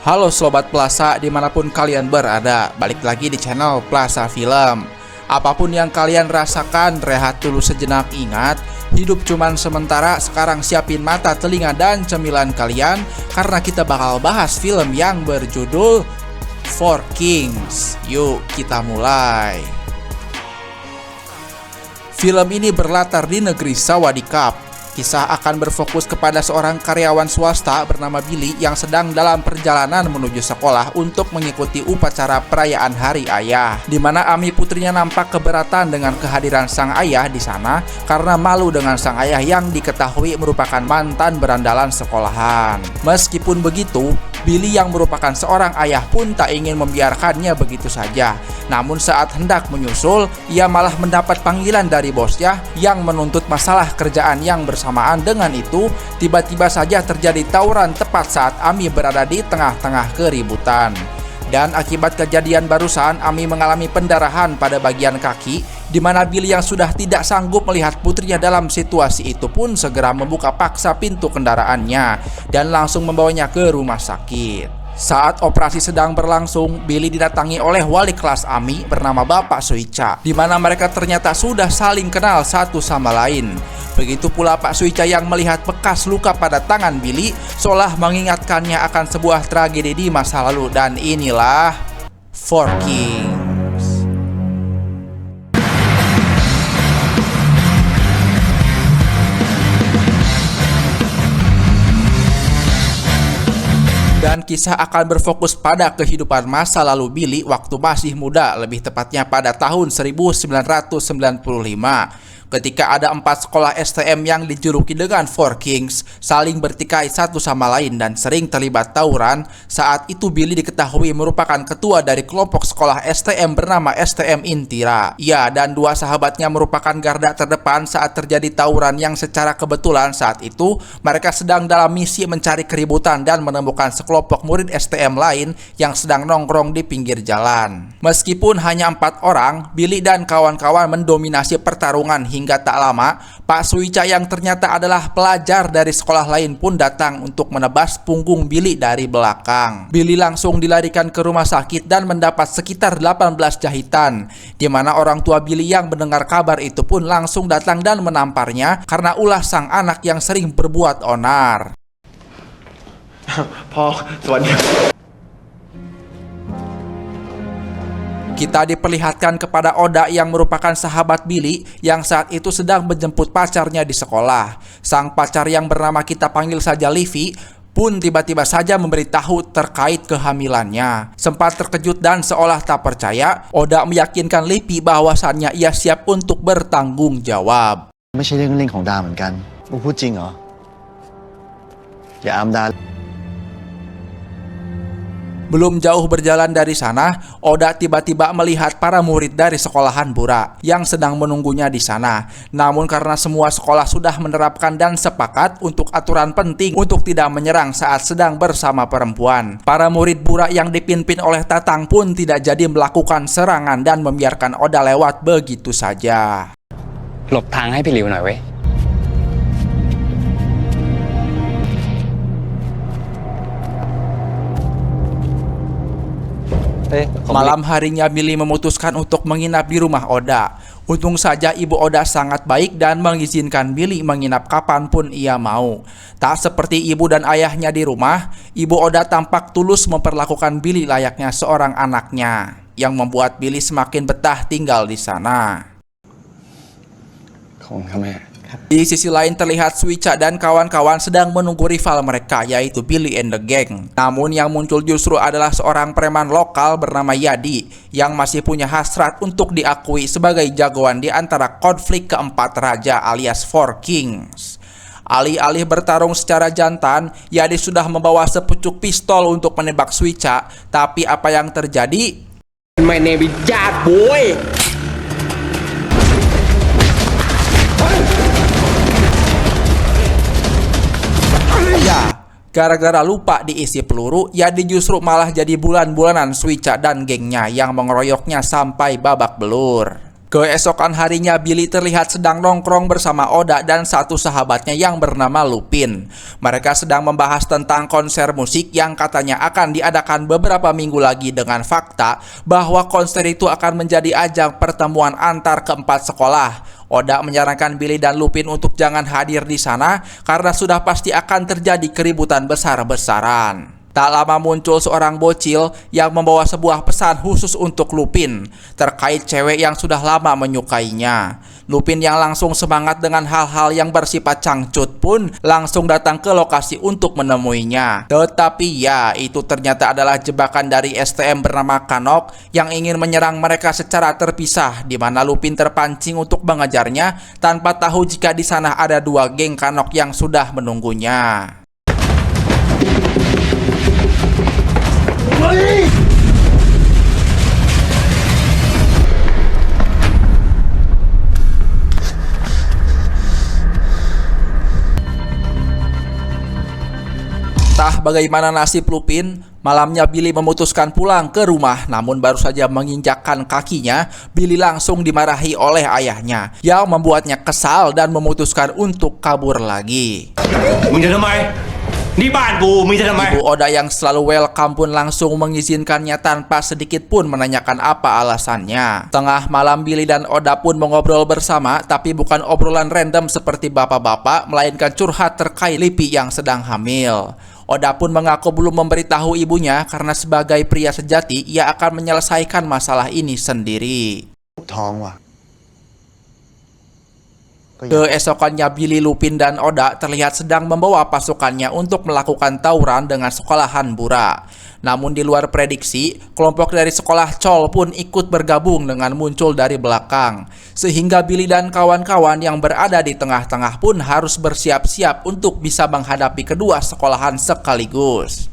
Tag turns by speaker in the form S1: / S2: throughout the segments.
S1: Halo Sobat Plaza dimanapun kalian berada, balik lagi di channel Plaza Film. Apapun yang kalian rasakan, rehat dulu sejenak, ingat hidup cuman sementara. Sekarang siapin mata, telinga, dan cemilan kalian, karena kita bakal bahas film yang berjudul Four Kings. Yuk kita mulai. Film ini berlatar di negeri Sawadikap. Kisah akan berfokus kepada seorang karyawan swasta bernama Billy yang sedang dalam perjalanan menuju sekolah untuk mengikuti upacara perayaan Hari Ayah, di mana Ami putrinya nampak keberatan dengan kehadiran sang ayah di sana karena malu dengan sang ayah yang diketahui merupakan mantan berandalan sekolahan. Meskipun begitu, Billy yang merupakan seorang ayah pun tak ingin membiarkannya begitu saja. Namun saat hendak menyusul, ia malah mendapat panggilan dari bosnya yang menuntut masalah kerjaan yang bersamaan dengan itu, tiba-tiba saja terjadi tawuran tepat saat Ami berada di tengah-tengah keributan. Dan akibat kejadian barusan, Ami mengalami pendarahan pada bagian kaki, di mana Billy yang sudah tidak sanggup melihat putrinya dalam situasi itu pun segera membuka paksa pintu kendaraannya dan langsung membawanya ke rumah sakit. Saat operasi sedang berlangsung, Billy didatangi oleh wali kelas Ami bernama Bapak Suica, di mana mereka ternyata sudah saling kenal satu sama lain. Begitu pula Pak Suica yang melihat bekas luka pada tangan Billy, seolah mengingatkannya akan sebuah tragedi di masa lalu. Dan inilah Four Kings. Dan kisah akan berfokus pada kehidupan masa lalu Billy waktu masih muda, lebih tepatnya pada tahun 1995. Ketika ada 4 sekolah STM yang dijuluki dengan Four Kings saling bertikai satu sama lain dan sering terlibat tawuran. Saat itu Billy diketahui merupakan ketua dari kelompok sekolah STM bernama STM Intira. Ia dan 2 sahabatnya merupakan garda terdepan saat terjadi tawuran yang secara kebetulan saat itu mereka sedang dalam misi mencari keributan dan menemukan sekelompok murid STM lain yang sedang nongkrong di pinggir jalan. Meskipun hanya 4 orang, Billy dan kawan-kawan mendominasi pertarungan hingga tak lama, Pak Suica yang ternyata adalah pelajar dari sekolah lain pun datang untuk menebas punggung Billy dari belakang. Billy langsung dilarikan ke rumah sakit dan mendapat sekitar 18 jahitan, di mana orang tua Billy yang mendengar kabar itu pun langsung datang dan menamparnya karena ulah sang anak yang sering berbuat onar. Kita diperlihatkan kepada Oda yang merupakan sahabat Billy yang saat itu sedang menjemput pacarnya di sekolah. Sang pacar yang bernama kita panggil saja Livy pun tiba-tiba saja memberitahu terkait kehamilannya. Sempat terkejut dan seolah tak percaya, Oda meyakinkan Livy bahwasannya ia siap untuk bertanggung jawab. Belum jauh berjalan dari sana, Oda tiba-tiba melihat para murid dari sekolahan Bura yang sedang menunggunya di sana. Namun karena semua sekolah sudah menerapkan dan sepakat untuk aturan penting untuk tidak menyerang saat sedang bersama perempuan, para murid Bura yang dipimpin oleh Tatang pun tidak jadi melakukan serangan dan membiarkan Oda lewat begitu saja.
S2: หลบทางให้พี่หลิวหน่อยเว้ย
S1: Malam harinya Billy memutuskan untuk menginap di rumah Oda. Untung saja ibu Oda sangat baik dan mengizinkan Billy menginap kapanpun ia mau. Tak seperti ibu dan ayahnya di rumah, ibu Oda tampak tulus memperlakukan Billy layaknya seorang anaknya, yang membuat Billy semakin betah tinggal di sana. Di sisi lain terlihat Suica dan kawan-kawan sedang menunggu rival mereka, yaitu Billy and the Gang. Namun yang muncul justru adalah seorang preman lokal bernama Yadi yang masih punya hasrat untuk diakui sebagai jagoan di antara konflik keempat raja alias Four Kings. Alih-alih bertarung secara jantan, Yadi sudah membawa sepucuk pistol untuk menembak Suica. Tapi apa yang terjadi?
S3: My name is Jack Boy.
S1: Gara-gara lupa diisi peluru, Yadi justru malah jadi bulan-bulanan Suica dan gengnya yang mengeroyoknya sampai babak belur. Keesokan harinya, Billy terlihat sedang nongkrong bersama Oda dan satu sahabatnya yang bernama Lupin. Mereka sedang membahas tentang konser musik yang katanya akan diadakan beberapa minggu lagi dengan fakta bahwa konser itu akan menjadi ajang pertemuan antar keempat sekolah. Oda menyarankan Billy dan Lupin untuk jangan hadir di sana karena sudah pasti akan terjadi keributan besar-besaran. Tak lama muncul seorang bocil yang membawa sebuah pesan khusus untuk Lupin terkait cewek yang sudah lama menyukainya. Lupin yang langsung semangat dengan hal-hal yang bersifat cangcut pun langsung datang ke lokasi untuk menemuinya. Tetapi ya, itu ternyata adalah jebakan dari STM bernama Kanok yang ingin menyerang mereka secara terpisah, di mana Lupin terpancing untuk mengejarnya tanpa tahu jika di sana ada dua geng Kanok yang sudah menunggunya. Entah bagaimana nasib Lupin, malamnya Billy memutuskan pulang ke rumah, namun baru saja menginjakkan kakinya, Billy langsung dimarahi oleh ayahnya yang membuatnya kesal dan memutuskan untuk kabur lagi. Ibu Oda yang selalu welcome pun langsung mengizinkannya tanpa sedikit pun menanyakan apa alasannya. Tengah malam, Billy dan Oda pun mengobrol bersama, tapi bukan obrolan random seperti bapak-bapak, melainkan curhat terkait Lipi yang sedang hamil. Oda pun mengaku belum memberitahu ibunya karena sebagai pria sejati, ia akan menyelesaikan masalah ini sendiri. Keesokannya, Billy, Lupin, dan Oda terlihat sedang membawa pasukannya untuk melakukan tawuran dengan sekolahan Bura. Namun di luar prediksi, kelompok dari sekolah Chol pun ikut bergabung dengan muncul dari belakang. Sehingga Billy dan kawan-kawan yang berada di tengah-tengah pun harus bersiap-siap untuk bisa menghadapi kedua sekolahan sekaligus.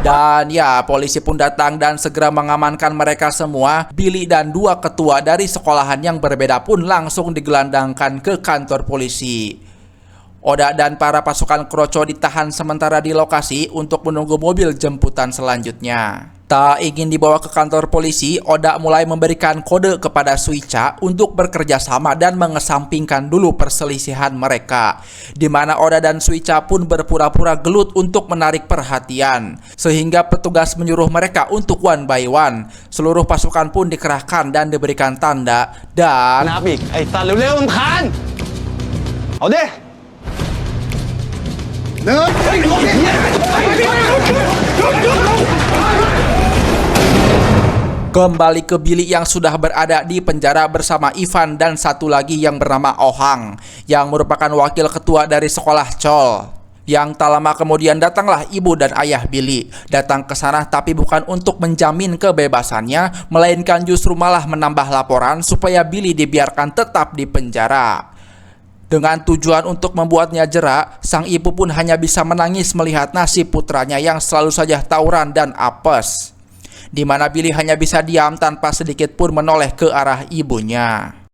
S1: Dan ya, polisi pun datang dan segera mengamankan mereka semua. Billy dan dua ketua dari sekolahan yang berbeda pun langsung digelandangkan ke kantor polisi. Oda dan para pasukan Kroco ditahan sementara di lokasi untuk menunggu mobil jemputan selanjutnya. Tak ingin dibawa ke kantor polisi, Oda mulai memberikan kode kepada Suica untuk bekerja sama dan mengesampingkan dulu perselisihan mereka, di mana Oda dan Suica pun berpura-pura gelut untuk menarik perhatian, sehingga petugas menyuruh mereka untuk one by one. Seluruh pasukan pun dikerahkan dan diberikan tanda dan kembali ke Billy yang sudah berada di penjara bersama Ivan dan satu lagi yang bernama Ohang, yang merupakan wakil ketua dari sekolah Chol. Yang tak lama kemudian datanglah ibu dan ayah Billy, datang ke sana tapi bukan untuk menjamin kebebasannya, melainkan justru malah menambah laporan supaya Billy dibiarkan tetap di penjara. Dengan tujuan untuk membuatnya jera, sang ibu pun hanya bisa menangis melihat nasib putranya yang selalu saja tawuran dan apes, di mana Billy hanya bisa diam tanpa sedikit pun menoleh ke arah ibunya.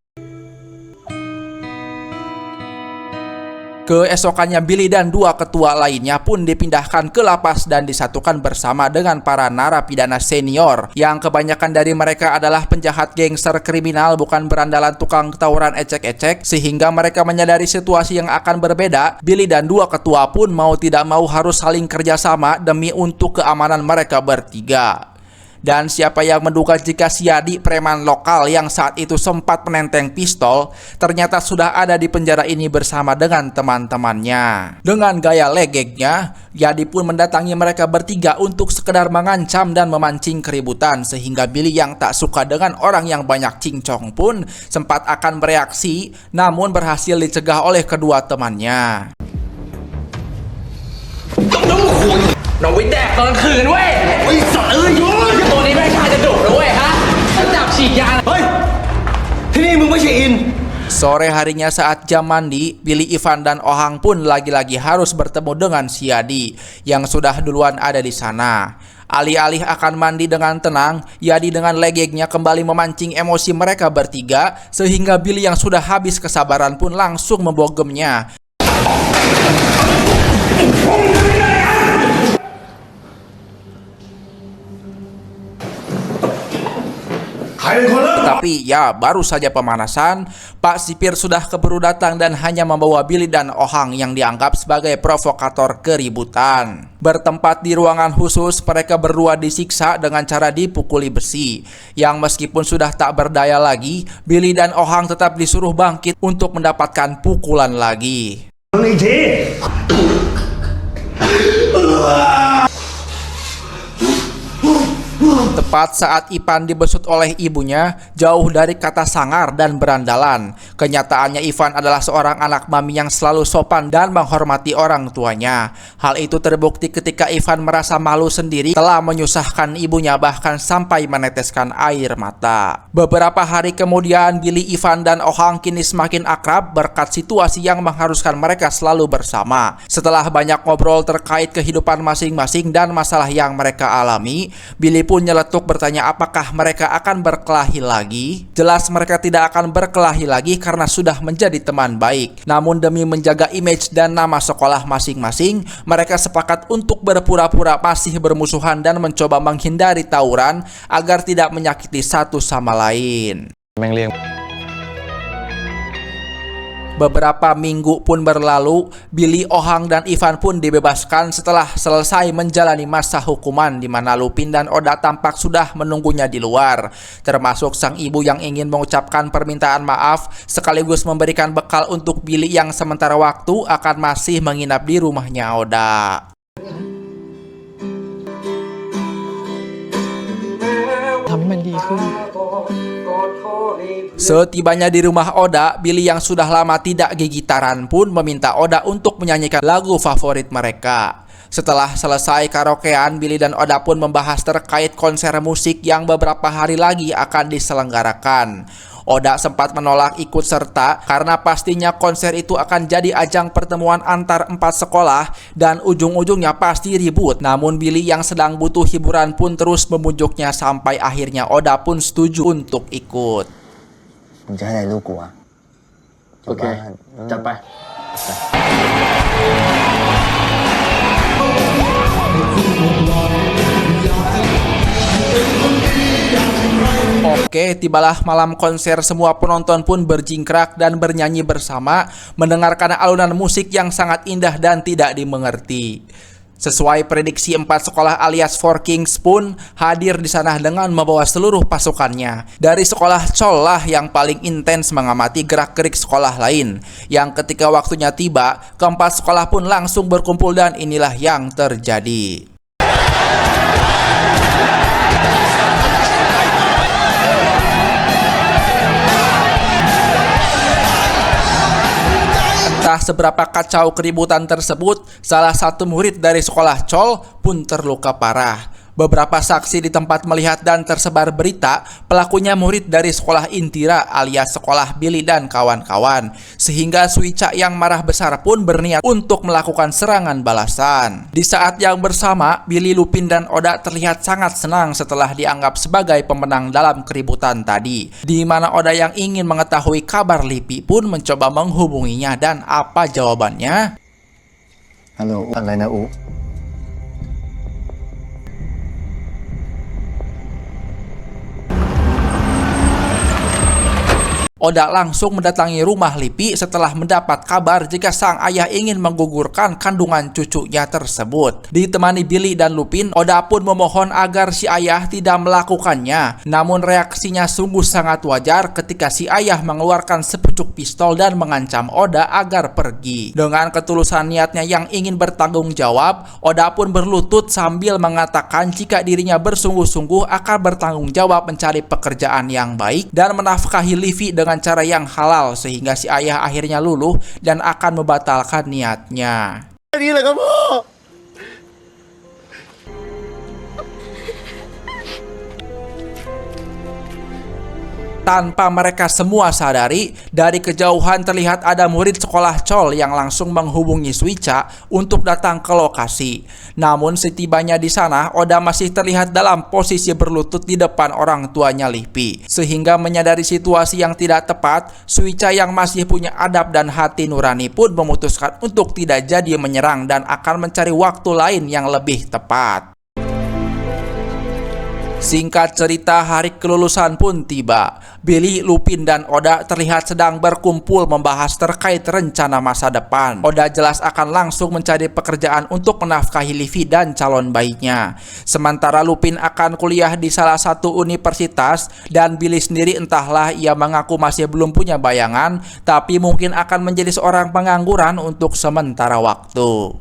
S1: Keesokannya, Billy dan dua ketua lainnya pun dipindahkan ke lapas dan disatukan bersama dengan para narapidana senior, yang kebanyakan dari mereka adalah penjahat gangster kriminal bukan berandalan tukang tawuran ecek-ecek. Sehingga mereka menyadari situasi yang akan berbeda, Billy dan dua ketua pun mau tidak mau harus saling kerjasama demi untuk keamanan mereka bertiga. Dan siapa yang menduga jika si Yadi, preman lokal yang saat itu sempat menenteng pistol, ternyata sudah ada di penjara ini bersama dengan teman-temannya. Dengan gaya legeknya, Yadi pun mendatangi mereka bertiga untuk sekedar mengancam dan memancing keributan, sehingga Billy yang tak suka dengan orang yang banyak cincong pun sempat akan bereaksi, namun berhasil dicegah oleh kedua temannya.
S3: น้องวิทย์แดกตอนคืนเว้ยไอ้สัตว์เอ้ยตัวนี้แม่งชาจะดุนะเว้ยฮะฉันจับฉีดยาเฮ้ยที่นี่มึงไม่ใช่อิน
S1: Sore harinya saat jam mandi, Billy, Ivan, dan Ohang pun lagi-lagi harus bertemu dengan si Yadi yang sudah duluan ada di sana. Alih-alih akan mandi dengan tenang, Yadi dengan legeknya kembali memancing emosi mereka bertiga sehingga Billy yang sudah habis kesabaran pun langsung membogemnya. Tetapi ya baru saja pemanasan, Pak Sipir sudah keburu datang dan hanya membawa Billy dan Ohang yang dianggap sebagai provokator keributan. Bertempat di ruangan khusus, mereka berdua disiksa dengan cara dipukuli besi. Yang meskipun sudah tak berdaya lagi, Billy dan Ohang tetap disuruh bangkit untuk mendapatkan pukulan lagi. Tepat saat Ivan dibesut oleh ibunya, jauh dari kata sangar dan berandalan. Kenyataannya Ivan adalah seorang anak mami yang selalu sopan dan menghormati orang tuanya. Hal itu terbukti ketika Ivan merasa malu sendiri telah menyusahkan ibunya bahkan sampai meneteskan air mata. Beberapa hari kemudian, Billy, Ivan, dan Ohang kini semakin akrab berkat situasi yang mengharuskan mereka selalu bersama. Setelah banyak ngobrol terkait kehidupan masing-masing dan masalah yang mereka alami, Billy pun nyeletuk bertanya apakah mereka akan berkelahi lagi. Jelas mereka tidak akan berkelahi lagi karena sudah menjadi teman baik. Namun demi menjaga image dan nama sekolah masing-masing, mereka sepakat untuk berpura-pura masih bermusuhan dan mencoba menghindari tawuran agar tidak menyakiti satu sama lain. Beberapa minggu pun berlalu, Billy, Ohang, dan Ivan pun dibebaskan setelah selesai menjalani masa hukuman di mana Lupin dan Oda tampak sudah menunggunya di luar. Termasuk sang ibu yang ingin mengucapkan permintaan maaf sekaligus memberikan bekal untuk Billy yang sementara waktu akan masih menginap di rumahnya Oda. Setibanya di rumah Oda, Billy yang sudah lama tidak gigitaran pun meminta Oda untuk menyanyikan lagu favorit mereka. Setelah selesai karaokean, Billy dan Oda pun membahas terkait konser musik yang beberapa hari lagi akan diselenggarakan. Oda sempat menolak ikut serta karena pastinya konser itu akan jadi ajang pertemuan antar 4 sekolah dan ujung-ujungnya pasti ribut. Namun Billy yang sedang butuh hiburan pun terus membujuknya sampai akhirnya Oda pun setuju untuk ikut.
S3: Oke, capai.
S1: Oke, tibalah malam konser. Semua penonton pun berjingkrak dan bernyanyi bersama, mendengarkan alunan musik yang sangat indah dan tidak dimengerti. Sesuai prediksi 4 sekolah alias Four Kings pun hadir di sana dengan membawa seluruh pasukannya. Dari sekolah Chol lah yang paling intens mengamati gerak-gerik sekolah lain. Yang ketika waktunya tiba, keempat sekolah pun langsung berkumpul dan inilah yang terjadi. Entah seberapa kacau keributan tersebut, salah satu murid dari sekolah Chol pun terluka parah. Beberapa saksi di tempat melihat dan tersebar berita pelakunya murid dari sekolah Intira alias sekolah Billy dan kawan-kawan. Sehingga Suica yang marah besar pun berniat untuk melakukan serangan balasan. Di saat yang bersama, Billy, Lupin, dan Oda terlihat sangat senang setelah dianggap sebagai pemenang dalam keributan tadi. Di mana Oda yang ingin mengetahui kabar Lipi pun mencoba menghubunginya dan apa jawabannya?
S4: Halo,อะไรนะอู
S1: Oda langsung mendatangi rumah Lipi setelah mendapat kabar jika sang ayah ingin menggugurkan kandungan cucunya tersebut. Ditemani Billy dan Lupin, Oda pun memohon agar si ayah tidak melakukannya. Namun reaksinya sungguh sangat wajar ketika si ayah mengeluarkan sepucuk pistol dan mengancam Oda agar pergi. Dengan ketulusan niatnya yang ingin bertanggung jawab, Oda pun berlutut sambil mengatakan jika dirinya bersungguh-sungguh akan bertanggung jawab mencari pekerjaan yang baik dan menafkahi Livi dengan cara yang halal sehingga si ayah akhirnya luluh dan akan membatalkan niatnya.
S4: Gila kamu.
S1: Tanpa mereka semua sadari, dari kejauhan terlihat ada murid sekolah Chol yang langsung menghubungi Suica untuk datang ke lokasi. Namun setibanya di sana, Oda masih terlihat dalam posisi berlutut di depan orang tuanya Lihpi. Sehingga menyadari situasi yang tidak tepat, Suica yang masih punya adab dan hati nurani pun memutuskan untuk tidak jadi menyerang dan akan mencari waktu lain yang lebih tepat. Singkat cerita, hari kelulusan pun tiba. Billy, Lupin, dan Oda terlihat sedang berkumpul membahas terkait rencana masa depan. Oda jelas akan langsung mencari pekerjaan untuk menafkahi Livy dan calon bayinya. Sementara Lupin akan kuliah di salah satu universitas dan Billy sendiri entahlah ia mengaku masih belum punya bayangan, tapi mungkin akan menjadi seorang pengangguran untuk sementara waktu.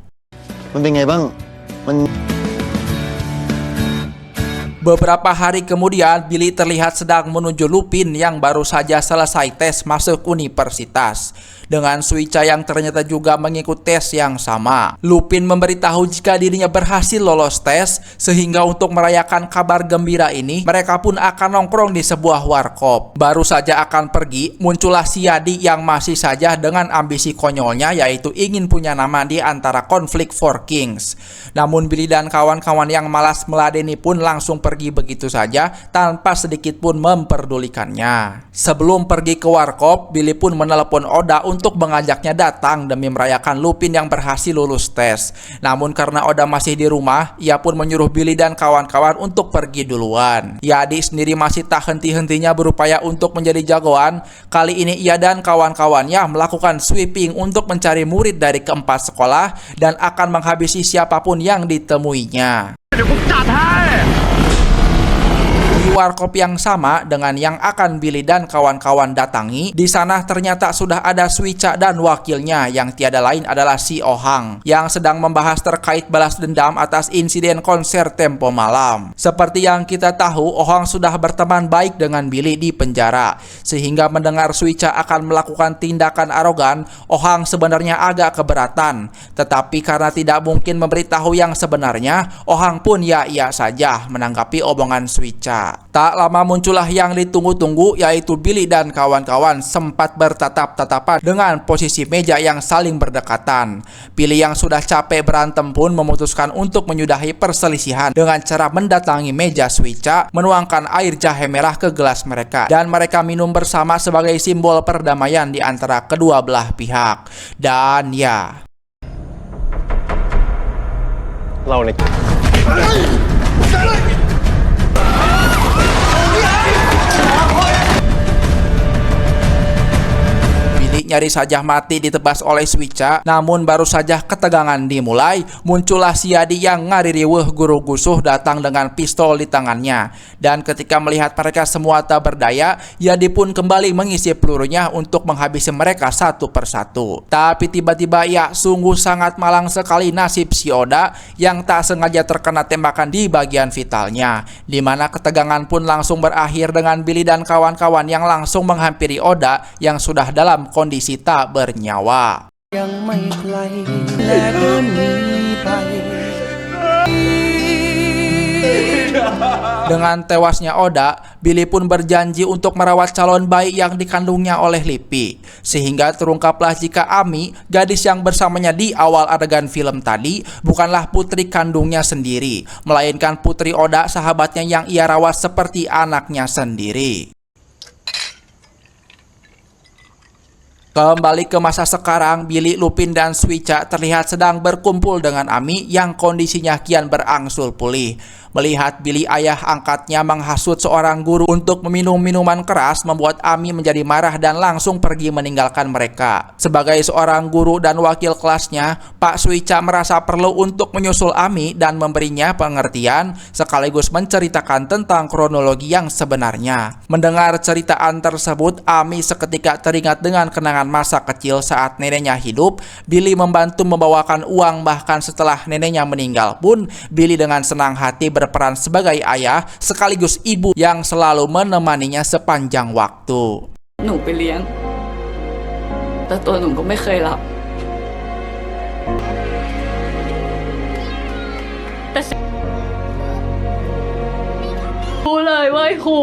S4: มันเป็นไงบ้างมัน
S1: Beberapa hari kemudian, Billy terlihat sedang menuju Lupin yang baru saja selesai tes masuk universitas. Dengan Suica yang ternyata juga mengikuti tes yang sama. Lupin memberitahu jika dirinya berhasil lolos tes, sehingga untuk merayakan kabar gembira ini, mereka pun akan nongkrong di sebuah warkop. Baru saja akan pergi, muncullah si Yadi yang masih saja dengan ambisi konyolnya, yaitu ingin punya nama di antara konflik Four Kings. Namun Billy dan kawan-kawan yang malas meladeni pun langsung pergi begitu saja, tanpa sedikit pun memperdulikannya. Sebelum pergi ke warkop, Billy pun menelepon Oda untuk mengajaknya datang demi merayakan Lupin yang berhasil lulus tes. Namun karena Oda masih di rumah, ia pun menyuruh Billy dan kawan-kawan untuk pergi duluan. Yadi sendiri masih tak henti-hentinya berupaya untuk menjadi jagoan. Kali ini ia dan kawan-kawannya melakukan sweeping untuk mencari murid dari keempat sekolah dan akan menghabisi siapapun yang ditemuinya. Di warkop yang sama dengan yang akan Billy dan kawan-kawan datangi, di sana ternyata sudah ada Suica dan wakilnya yang tiada lain adalah si Ohang yang sedang membahas terkait balas dendam atas insiden konser tempo malam. Seperti yang kita tahu, Ohang sudah berteman baik dengan Billy di penjara, sehingga mendengar Suica akan melakukan tindakan arogan, Ohang sebenarnya agak keberatan. Tetapi karena tidak mungkin memberitahu yang sebenarnya, Ohang pun ya-iya saja menanggapi omongan Suica. Tak lama muncullah yang ditunggu-tunggu, yaitu Billy dan kawan-kawan sempat bertatap-tatapan dengan posisi meja yang saling berdekatan. Billy yang sudah capek berantem pun memutuskan untuk menyudahi perselisihan dengan cara mendatangi meja Suica, menuangkan air jahe merah ke gelas mereka, dan mereka minum bersama sebagai simbol perdamaian di antara kedua belah pihak. Dan ya,
S2: เราเลย
S1: nyaris saja mati ditebas oleh Suica. Namun baru saja ketegangan dimulai, muncullah si Yadi yang ngaririweuh guru gusuh datang dengan pistol di tangannya. Dan ketika melihat mereka semua tak berdaya, Yadi pun kembali mengisi pelurunya untuk menghabisi mereka satu persatu. Tapi tiba-tiba ya, sungguh sangat malang sekali nasib si Oda yang tak sengaja terkena tembakan di bagian vitalnya, dimana ketegangan pun langsung berakhir dengan Billy dan kawan-kawan yang langsung menghampiri Oda yang sudah dalam kondisi tak bernyawa. Dengan tewasnya Oda, Billy pun berjanji untuk merawat calon bayi yang dikandungnya oleh Lihpi. Sehingga terungkaplah jika Ami, gadis yang bersamanya di awal adegan film tadi, bukanlah putri kandungnya sendiri, melainkan putri Oda, sahabatnya yang ia rawat seperti anaknya sendiri. Kembali ke masa sekarang, Billy, Lupin, dan Suica terlihat sedang berkumpul dengan Ami yang kondisinya kian berangsur pulih. Melihat Billy, ayah angkatnya, menghasut seorang guru untuk meminum minuman keras, membuat Ami menjadi marah dan langsung pergi meninggalkan mereka. Sebagai seorang guru dan wakil kelasnya, Pak Suica merasa perlu untuk menyusul Ami dan memberinya pengertian, sekaligus menceritakan tentang kronologi yang sebenarnya. Mendengar ceritaan tersebut, Ami seketika teringat dengan kenangan masa kecil saat neneknya hidup. Billy membantu membawakan uang, bahkan setelah neneknya meninggal pun Billy dengan senang hati berperan sebagai ayah sekaligus ibu yang selalu menemaninya sepanjang waktu.
S5: หนูไปเลี้ยงแต่ตัวหนูก็ไม่เคยรับแต่รู้เลยว่าไอ้ครู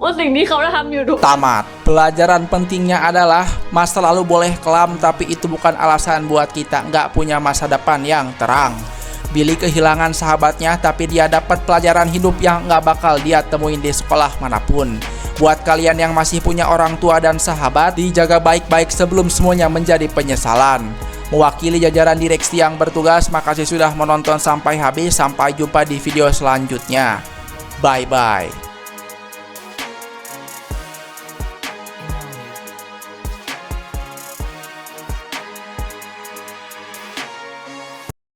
S5: ว่าสิ่งที่เขาทำอยู่ทุก
S1: Tamat. Pelajaran pentingnya adalah masa lalu boleh kelam, tapi itu bukan alasan buat kita nggak punya masa depan yang terang. Billy kehilangan sahabatnya, tapi dia dapat pelajaran hidup yang nggak bakal dia temuin di sekolah manapun. Buat kalian yang masih punya orang tua dan sahabat, dijaga baik-baik sebelum semuanya menjadi penyesalan. Mewakili jajaran direksi yang bertugas, makasih sudah menonton sampai habis. Sampai jumpa di video selanjutnya. Bye-bye.